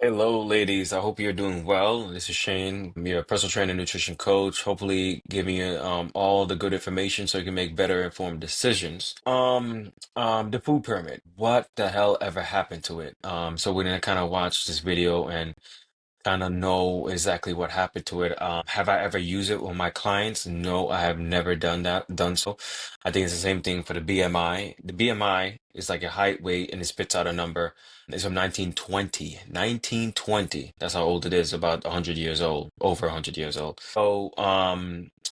Hello, ladies. I hope you're doing well. This is Shane. I'm your personal trainer, nutrition coach. Hopefully, giving you all the good information so you can make better informed decisions. The food pyramid. What the hell ever happened to it? So we're gonna kind of watch this video and kind of know exactly what happened to it. Have I ever used it with my clients? No, I have never done so. I think it's the same thing for the BMI. The BMI is like your height, weight, and it spits out a number. It's from 1920. 1920. That's how old it is, about 100 years old, over 100 years old. So,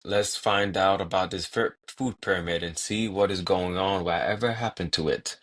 let's find out about this food pyramid and see what is going on, whatever happened to it.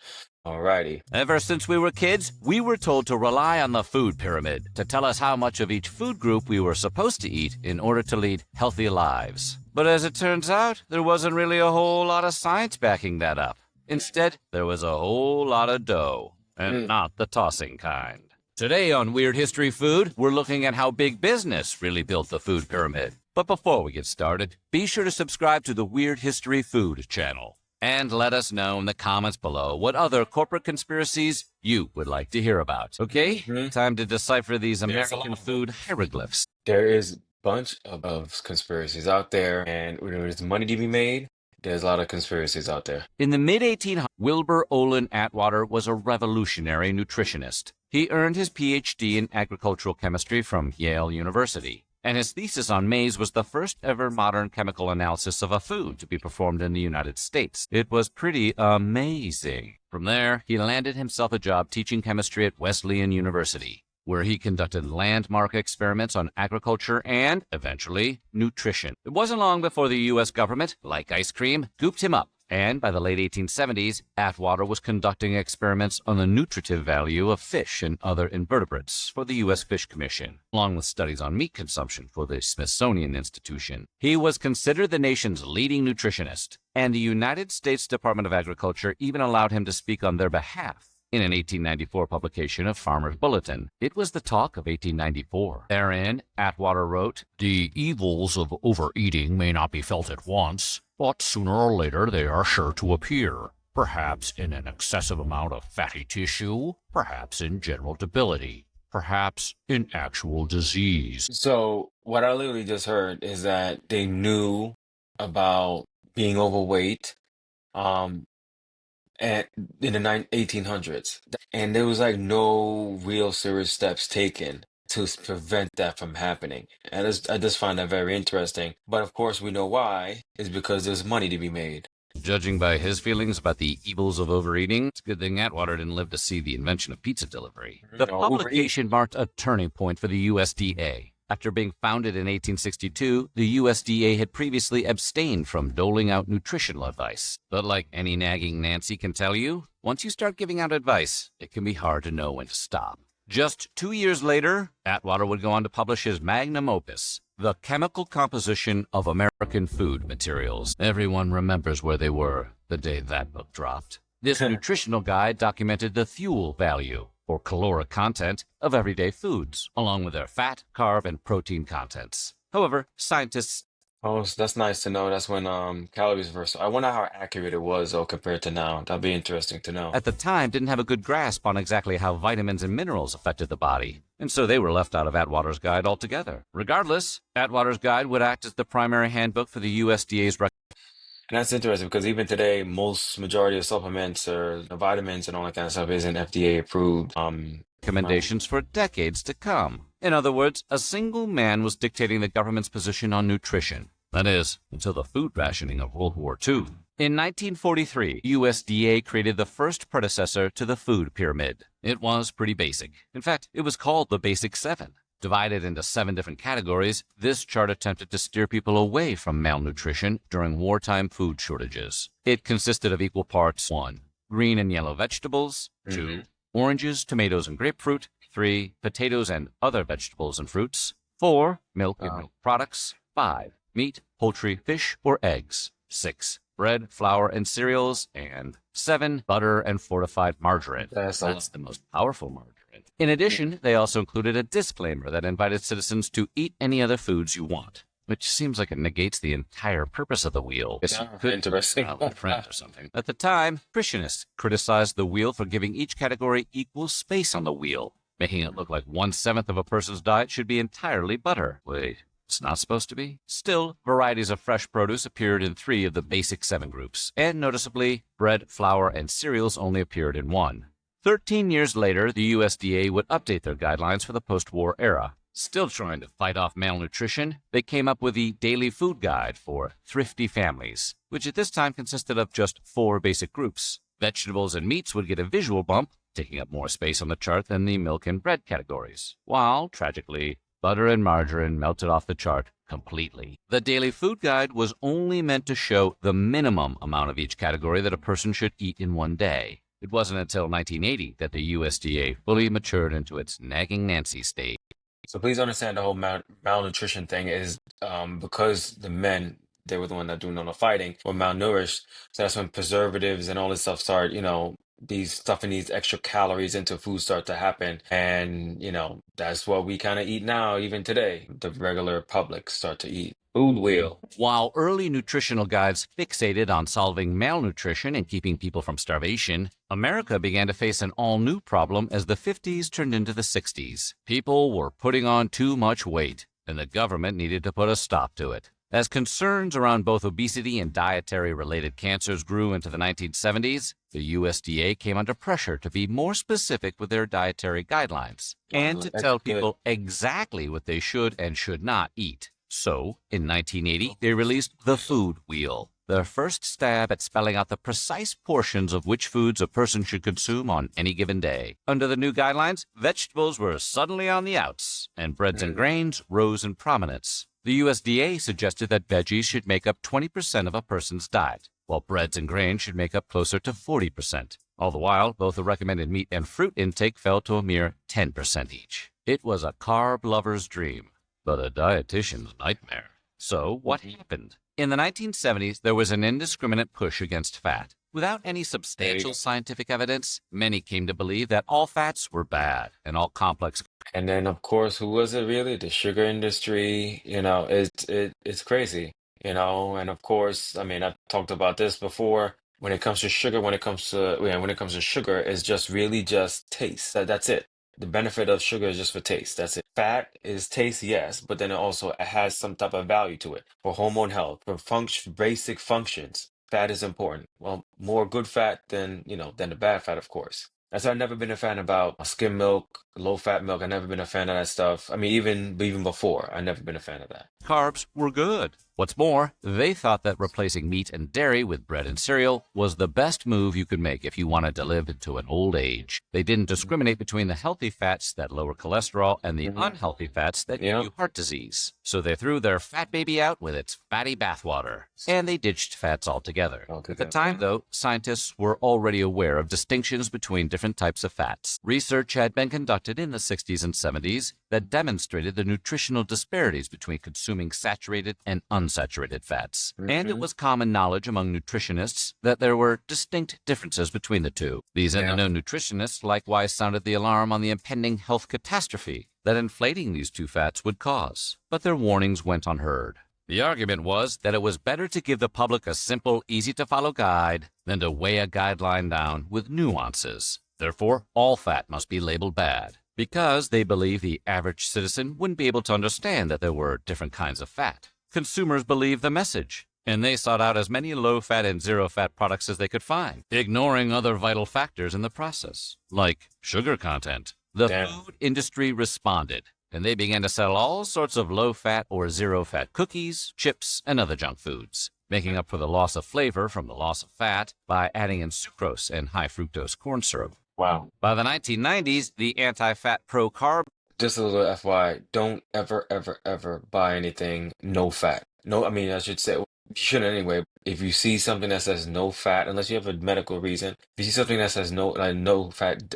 Alrighty. Ever since we were kids, we were told to rely on the food pyramid to tell us how much of each food group we were supposed to eat in order to lead healthy lives. But as it turns out, there wasn't really a whole lot of science backing that up. Instead, there was a whole lot of dough, and not the tossing kind. Today on Weird History Food, we're looking at how big business really built the food pyramid. But before we get started, be sure to subscribe to the Weird History Food channel. And let us know in the comments below what other corporate conspiracies you would like to hear about. Okay? Time to decipher these American food hieroglyphs. There is a bunch of conspiracies out there, and when there's money to be made, there's a lot of conspiracies out there. In the mid-1800s, Wilbur Olin Atwater was a revolutionary nutritionist. He earned his PhD in agricultural chemistry from Yale University, and his thesis on maize was the first ever modern chemical analysis of a food to be performed in the United States. It was pretty amazing. From there, he landed himself a job teaching chemistry at Wesleyan University, where he conducted landmark experiments on agriculture and, eventually, nutrition. It wasn't long before the U.S. government, like ice cream, scooped him up. And by the late 1870s, Atwater was conducting experiments on the nutritive value of fish and other invertebrates for the U.S. Fish Commission, along with studies on meat consumption for the Smithsonian Institution. He was considered the nation's leading nutritionist, and the United States Department of Agriculture even allowed him to speak on their behalf. In an 1894 publication of Farmer's Bulletin. It was the talk of 1894. Therein, Atwater wrote, "The evils of overeating may not be felt at once, but sooner or later they are sure to appear, perhaps in an excessive amount of fatty tissue, perhaps in general debility, perhaps in actual disease." So what I literally just heard is that they knew about being overweight, um, at in the 1800s, and there was like no real serious steps taken to prevent that from happening. And I just find that very interesting. But of course, we know why is because there's money to be made. Judging by his feelings about the evils of overeating, it's a good thing Atwater didn't live to see the invention of pizza delivery. The No, overeat. publication marked a turning point for the USDA. After being founded in 1862, the USDA had previously abstained from doling out nutritional advice. But like any nagging Nancy can tell you, once you start giving out advice, it can be hard to know when to stop. Just 2 years later, Atwater would go on to publish his magnum opus, The Chemical Composition of American Food Materials. Everyone remembers where they were the day that book dropped. This nutritional guide documented the fuel value, or caloric content, of everyday foods, along with their fat, carb, and protein contents. However, scientists Oh, that's nice to know. That's when calories versus. I wonder how accurate it was though compared to now. That'd be interesting to know. at the time didn't have a good grasp on exactly how vitamins and minerals affected the body, and so they were left out of Atwater's guide altogether. Regardless, Atwater's guide would act as the primary handbook for the USDA's And that's interesting because even today, most majority of supplements or vitamins and all that kind of stuff isn't FDA approved. recommendations for decades to come. In other words, a single man was dictating the government's position on nutrition. That is, until the food rationing of World War II. In 1943, USDA created the first predecessor to the food pyramid. It was pretty basic. In fact, it was called the Basic Seven. Divided into 7 different categories, this chart attempted to steer people away from malnutrition during wartime food shortages. It consisted of equal parts: 1. Green and yellow vegetables; 2. Oranges, tomatoes, and grapefruit; 3. Potatoes and other vegetables and fruits; 4. Milk and milk products; 5. Meat, poultry, fish, or eggs; 6. Bread, flour, and cereals; and 7. Butter and fortified margarine. That's a That's the most powerful margarine. In addition, they also included a disclaimer that invited citizens to eat any other foods you want, which seems like it negates the entire purpose of the wheel. Guess you could interesting. with a friend or something. At the time, nutritionists criticized the wheel for giving each category equal space on the wheel. making it look like 1/7 of a person's diet should be entirely butter. Wait, it's not supposed to be? Still, varieties of fresh produce appeared in 3 of the basic 7 groups, and noticeably, bread, flour, and cereals only appeared in 1. 13 years later, the USDA would update their guidelines for the post-war era. Still trying to fight off malnutrition, they came up with the Daily Food Guide for thrifty families, which at this time consisted of just 4 basic groups. Vegetables and meats would get a visual bump, taking up more space on the chart than the milk and bread categories, while, tragically, butter and margarine melted off the chart completely. The Daily Food Guide was only meant to show the minimum amount of each category that a person should eat in one day. It wasn't until 1980 that the USDA fully matured into its nagging Nancy stage. So please understand the whole malnutrition thing is because the men, they were the one that doing all the fighting, were malnourished. So that's when preservatives and all this stuff start, these stuffing these extra calories into food start to happen. And, that's what we kind of eat now, even today. The regular public start to eat. Food wheel. While early nutritional guides fixated on solving malnutrition and keeping people from starvation, America began to face an all-new problem as the 50s turned into the 60s. People were putting on too much weight, and the government needed to put a stop to it. As concerns around both obesity and dietary-related cancers grew into the 1970s, the USDA came under pressure to be more specific with their dietary guidelines and to tell people exactly what they should and should not eat. So, in 1980, they released the Food Wheel, their first stab at spelling out the precise portions of which foods a person should consume on any given day. Under the new guidelines, vegetables were suddenly on the outs, and breads and grains rose in prominence. The USDA suggested that veggies should make up 20% of a person's diet, while breads and grains should make up closer to 40%. All the while, both the recommended meat and fruit intake fell to a mere 10% each. It was a carb lover's dream, but a dietitian's nightmare. So, what happened? In the 1970s, there was an indiscriminate push against fat. Without any substantial scientific evidence, many came to believe that all fats were bad and all complex. And then, of course, who was it really? The sugar industry. It's crazy. And of course, I mean, I've talked about this before. When it comes to sugar, when it comes to sugar, it's just really just taste. That's it. The benefit of sugar is just for taste. That's it. Fat is taste, yes, but then it has some type of value to it for hormone health, for basic functions. Fat is important. Well, more good fat than the bad fat, of course. That's why I've never been a fan about skim milk, low fat milk. I've never been a fan of that stuff. I mean, even before, I've never been a fan of that. Carbs were good. What's more, they thought that replacing meat and dairy with bread and cereal was the best move you could make if you wanted to live into an old age. They didn't discriminate between the healthy fats that lower cholesterol and the unhealthy fats that give you heart disease. So they threw their fat baby out with its fatty bathwater, and they ditched fats altogether. At the time, though, scientists were already aware of distinctions between different types of fats. Research had been conducted in the 60s and 70s that demonstrated the nutritional disparities between consuming saturated and unsaturated fats. And it was common knowledge among nutritionists that there were distinct differences between the two. These in-the-know nutritionists likewise sounded the alarm on the impending health catastrophe that inflating these two fats would cause. But their warnings went unheard. The argument was that it was better to give the public a simple, easy-to-follow guide than to weigh a guideline down with nuances. Therefore, all fat must be labeled bad, because they believed the average citizen wouldn't be able to understand that there were different kinds of fat. Consumers believed the message, and they sought out as many low-fat and zero-fat products as they could find, ignoring other vital factors in the process, like sugar content. The food industry responded, and they began to sell all sorts of low-fat or zero-fat cookies, chips, and other junk foods, making up for the loss of flavor from the loss of fat by adding in sucrose and high-fructose corn syrup. Wow. By the 1990s, the anti-fat pro-carb... Just a little FYI, don't ever, ever, ever buy anything no fat. No, I mean, I should say, you shouldn't anyway. If you see something that says no fat, unless you have a medical reason, if you see something that says no fat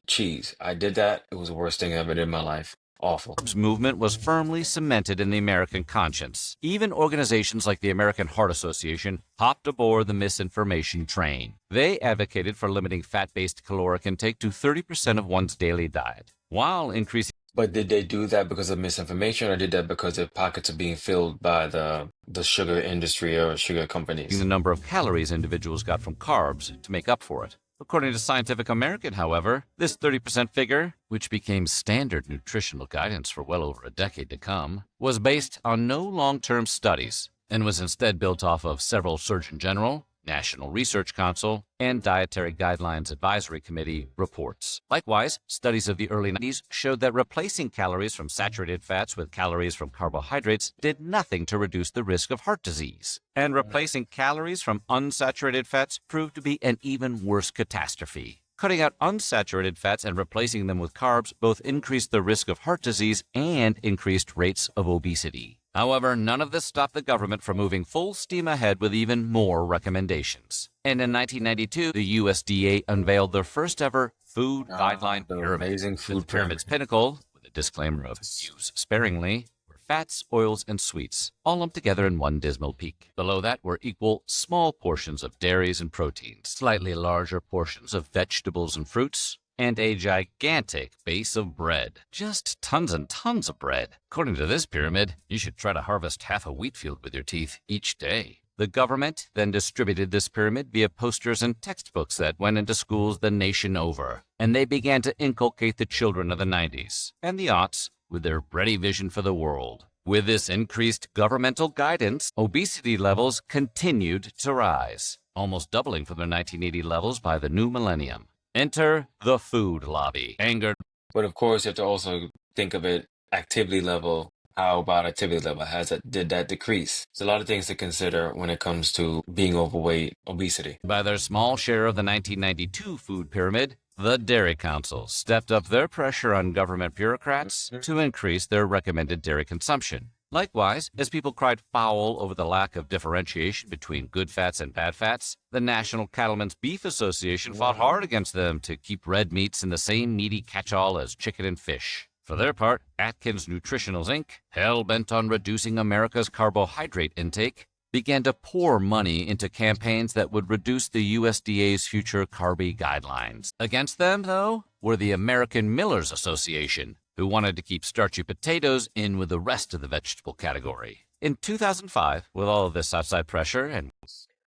cheese, I did that. It was the worst thing I ever did in my life. Awful. The movement was firmly cemented in the American conscience. Even organizations like the American Heart Association hopped aboard the misinformation train. They advocated for limiting fat-based caloric intake to 30% of one's daily diet, while increasing... But did they do that because of misinformation, or did that because their pockets are being filled by the sugar industry or sugar companies? The number of calories individuals got from carbs to make up for it. According to Scientific American, however, this 30% figure, which became standard nutritional guidance for well over a decade to come, was based on no long-term studies and was instead built off of several Surgeon General, National Research Council, and Dietary Guidelines Advisory Committee reports. Likewise, studies of the early 90s showed that replacing calories from saturated fats with calories from carbohydrates did nothing to reduce the risk of heart disease. And replacing calories from unsaturated fats proved to be an even worse catastrophe. Cutting out unsaturated fats and replacing them with carbs both increased the risk of heart disease and increased rates of obesity. However, none of this stopped the government from moving full steam ahead with even more recommendations. And in 1992, the USDA unveiled their first ever food guideline pyramid. Amazing The food pyramid's pinnacle, with a disclaimer of use sparingly, were fats, oils, and sweets, all lumped together in one dismal peak. Below that were equal small portions of dairies and proteins, slightly larger portions of vegetables and fruits, and a gigantic base of bread. Just tons and tons of bread. According to this pyramid, you should try to harvest half a wheat field with your teeth each day. The government then distributed this pyramid via posters and textbooks that went into schools the nation over, and they began to inculcate the children of the 90s and the aughts with their bready vision for the world. With this increased governmental guidance, obesity levels continued to rise, almost doubling from their 1980 levels by the new millennium. Enter the food lobby. Angered. But of course, you have to also think of it activity level. How about activity level? Did that decrease? There's a lot of things to consider when it comes to being overweight, obesity. By their small share of the 1992 food pyramid, the Dairy Council stepped up their pressure on government bureaucrats to increase their recommended dairy consumption. Likewise, as people cried foul over the lack of differentiation between good fats and bad fats, the National Cattlemen's Beef Association fought hard against them to keep red meats in the same meaty catch-all as chicken and fish. For their part, Atkins Nutritionals Inc., hell-bent on reducing America's carbohydrate intake, began to pour money into campaigns that would reduce the USDA's future carby guidelines. Against them, though, were the American Millers Association, who wanted to keep starchy potatoes in with the rest of the vegetable category. In 2005, with all of this outside pressure and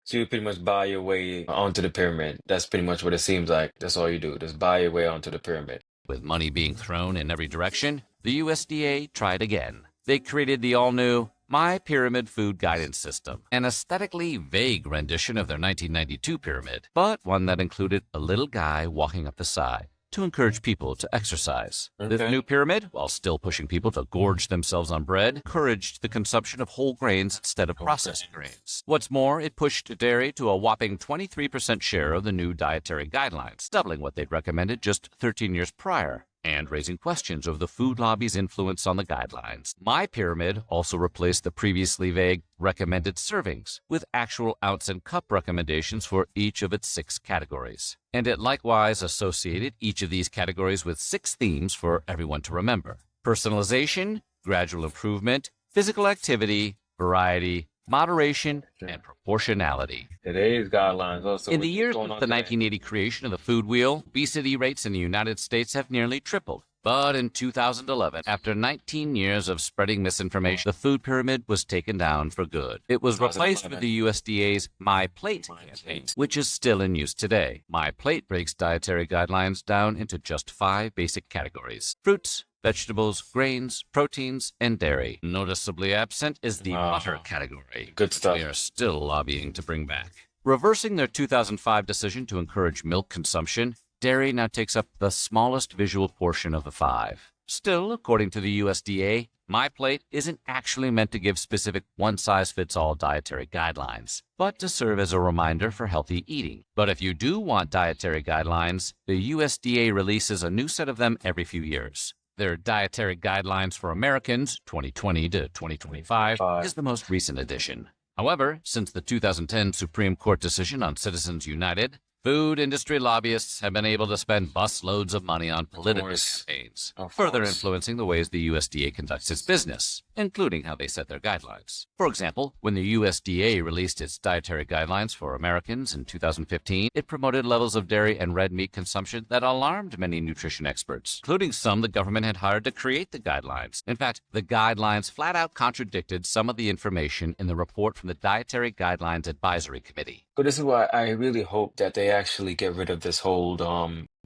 So you pretty much buy your way onto the pyramid. That's pretty much what it seems like. That's all you do. Just buy your way onto the pyramid. with money being thrown in every direction, the USDA tried again. They created the all-new My Pyramid Food Guidance System, an aesthetically vague rendition of their 1992 pyramid, but one that included a little guy walking up the side to encourage people to exercise. This new pyramid, while still pushing people to gorge themselves on bread, encouraged the consumption of whole grains instead of processed grains. What's more, it pushed dairy to a whopping 23% share of the new dietary guidelines, doubling what they'd recommended just 13 years prior, and raising questions of the food lobby's influence on the guidelines. My Pyramid also replaced the previously vague recommended servings with actual ounce and cup recommendations for each of its 6 categories. And it likewise associated each of these categories with 6 themes for everyone to remember: personalization, gradual improvement, physical activity, variety, moderation, and proportionality. Today's guidelines also. In the years since the 1980 creation of the food wheel, obesity rates in the United States have nearly tripled. But in 2011, after 19 years of spreading misinformation, the food pyramid was taken down for good. It was replaced with the USDA's My Plate campaign, which is still in use today. My Plate breaks dietary guidelines down into just 5 basic categories: fruits, vegetables, grains, proteins, and dairy. Noticeably absent is the butter category. Good stuff. They are still lobbying to bring back. Reversing their 2005 decision to encourage milk consumption, dairy now takes up the smallest visual portion of the 5. Still, according to the USDA, My Plate isn't actually meant to give specific one-size-fits-all dietary guidelines, but to serve as a reminder for healthy eating. But if you do want dietary guidelines, the USDA releases a new set of them every few years. Their Dietary Guidelines for Americans, 2020 to 2025, is the most recent edition. However, since the 2010 Supreme Court decision on Citizens United, food industry lobbyists have been able to spend busloads of money on political campaigns, further influencing the ways the USDA conducts its business, including how they set their guidelines. For example, when the USDA released its dietary guidelines for Americans in 2015, it promoted levels of dairy and red meat consumption that alarmed many nutrition experts, including some the government had hired to create the guidelines. In fact, the guidelines flat out contradicted some of the information in the report from the Dietary Guidelines Advisory Committee. So this is why I really hope that they they actually get rid of this whole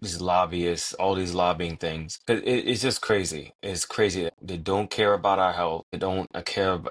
these lobbyists, all these lobbying things. 'Cause it's just crazy. It's crazy. They don't care about our health. They don't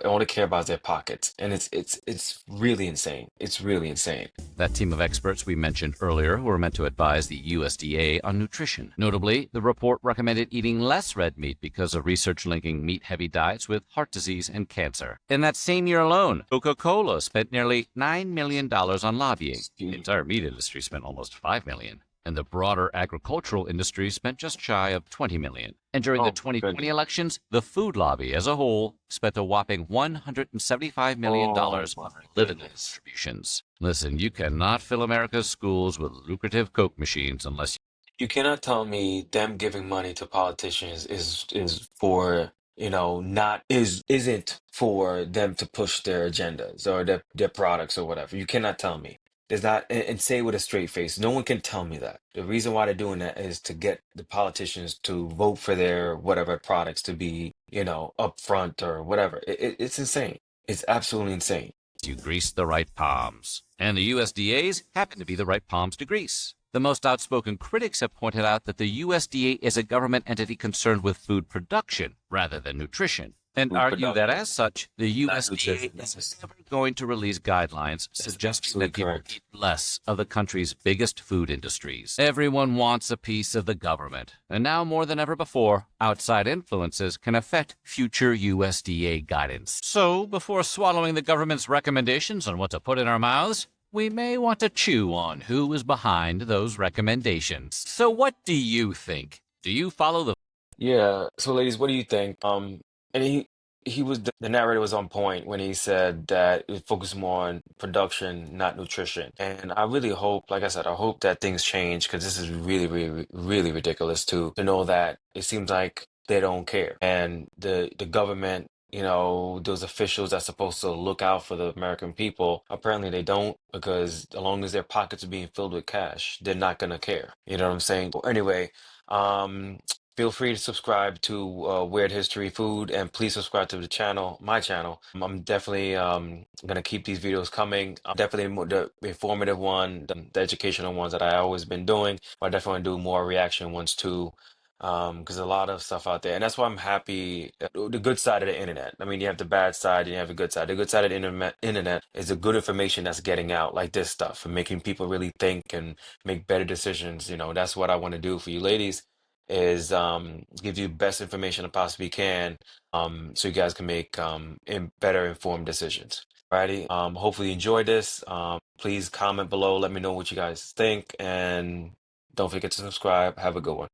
all they care about is their pockets, and it's really insane. It's really insane. That team of experts we mentioned earlier were meant to advise the USDA on nutrition. Notably, the report recommended eating less red meat because of research linking meat-heavy diets with heart disease and cancer. In that same year alone, Coca-Cola spent nearly $9 million on lobbying. The entire meat industry spent almost $5 million. And the broader agricultural industry spent just shy of $20 million. And during the Oh, 2020 goodness. elections, the food lobby as a whole spent a whopping $175 million Oh dollars my on political goodness. contributions. Listen, you cannot fill America's schools with lucrative Coke machines unless You cannot tell me them giving money to politicians is for, not isn't for them to push their agendas or their products or whatever. You cannot tell me. There's not and say it with a straight face. No one can tell me that. The reason why they're doing that is to get the politicians to vote for their whatever products to be, up front or whatever. It's insane. It's absolutely insane. you grease the right palms. And the USDA's happen to be the right palms to grease. The most outspoken critics have pointed out that the USDA is a government entity concerned with food production rather than nutrition, and Food argue that production, as such, the not USDA nutrition. is never going to release guidelines That's suggesting absolutely that people correct. eat less of the country's biggest food industries. Everyone wants a piece of the government, and now more than ever before, outside influences can affect future USDA guidance. So, before swallowing the government's recommendations on what to put in our mouths, we may want to chew on who is behind those recommendations. So what do you think? Do you follow the Yeah. So, ladies, what do you think? And he was the narrator was on point when he said that it focused more on production, not nutrition. And I really hope, like I said, I hope that things change because this is really, really, really ridiculous to know that it seems like they don't care. And the government, those officials that's supposed to look out for the American people, apparently they don't because as long as their pockets are being filled with cash, they're not gonna care. You know what I'm saying? Well, anyway, um, feel free to subscribe to Weird History Food and please subscribe to the channel, my channel. I'm definitely gonna keep these videos coming. Definitely the informative one, the educational ones that I always been doing. I definitely wanna do more reaction ones too. Because a lot of stuff out there, and that's why I'm happy. The good side of the internet. I mean, you have the bad side, and you have the good side. The good side of the internet is the good information that's getting out, like this stuff, and making people really think and make better decisions. That's what I want to do for you ladies is give you best information I possibly can so you guys can make better informed decisions. Alrighty. Hopefully you enjoyed this. Please comment below. Let me know what you guys think. And don't forget to subscribe. Have a good one.